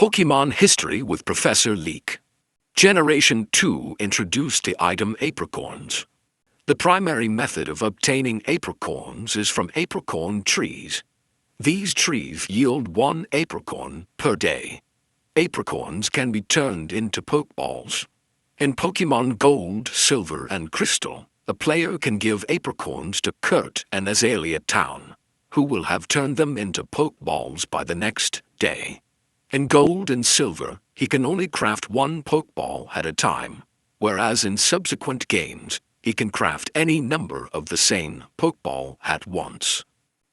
Pokemon History with Professor Leek. Generation 2 introduced the item Apricorns. The primary method of obtaining apricorns is from apricorn trees. These trees yield 1 apricorn per day. Apricorns can be turned into Pokeballs. In Pokemon Gold, Silver, and Crystal, the player can give apricorns to Kurt and Azalea Town, who will have turned them into Pokeballs by the next day. In Gold and Silver, he can only craft 1 Pokeball at a time, whereas in subsequent games, he can craft any number of the same Pokeball at once.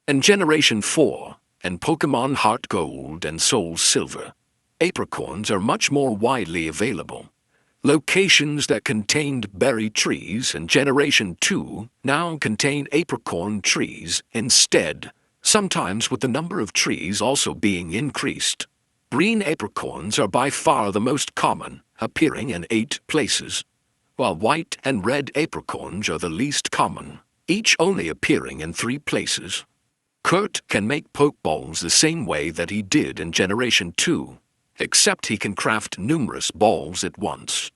In Generation 4, and Pokemon Heart Gold and Soul Silver, apricorns are much more widely available. Locations that contained berry trees in Generation 2 now contain apricorn trees instead, sometimes with the number of trees also being increased. Green apricorns are by far the most common, appearing in 8 places, while white and red apricorns are the least common, each only appearing in 3 places. Kurt can make Pokeballs the same way that he did in Generation 2, except he can craft numerous balls at once.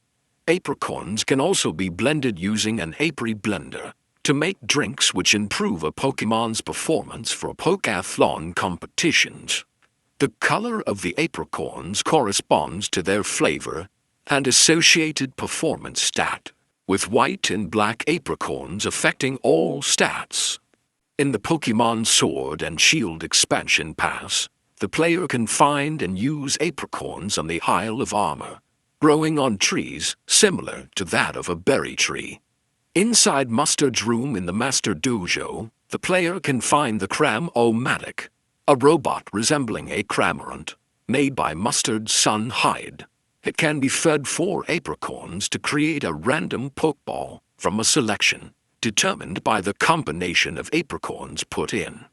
Apricorns can also be blended using an Apri blender to make drinks which improve a Pokemon's performance for Pokeathlon competitions. The color of the apricorns corresponds to their flavor and associated performance stat, with white and black apricorns affecting all stats. In the Pokemon Sword and Shield expansion pass, the player can find and use apricorns on the Isle of Armor, growing on trees similar to that of a berry tree. Inside Mustard's room in the Master Dojo, the player can find the Cram-O-Matic, a robot resembling a Cramorant, made by Mustard's son Hyde. It can be fed 4 apricorns to create a random Pokeball from a selection determined by the combination of apricorns put in.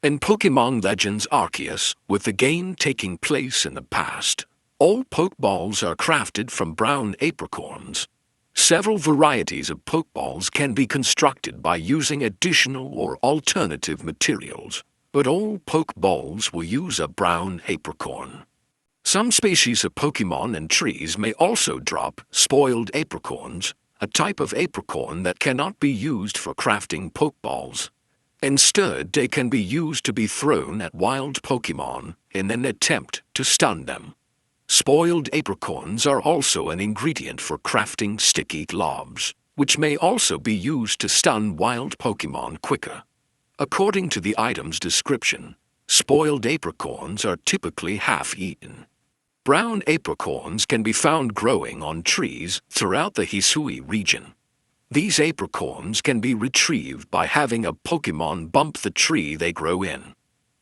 In Pokemon Legends Arceus, with the game taking place in the past, all Pokeballs are crafted from brown apricorns. Several varieties of Pokeballs can be constructed by using additional or alternative materials, but all Pokeballs will use a brown apricorn. Some species of Pokemon and trees may also drop spoiled apricorns, a type of apricorn that cannot be used for crafting Pokeballs. Instead, they can be used to be thrown at wild Pokemon in an attempt to stun them. Spoiled apricorns are also an ingredient for crafting sticky globs, which may also be used to stun wild Pokemon quicker. According to the item's description, spoiled apricorns are typically half-eaten. Brown apricorns can be found growing on trees throughout the Hisui region. These apricorns can be retrieved by having a Pokemon bump the tree they grow in.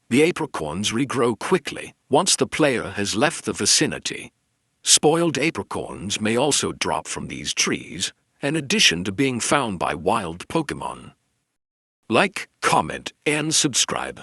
The apricorns regrow quickly once the player has left the vicinity. Spoiled apricorns may also drop from these trees, in addition to being found by wild Pokemon. Like, comment, and subscribe.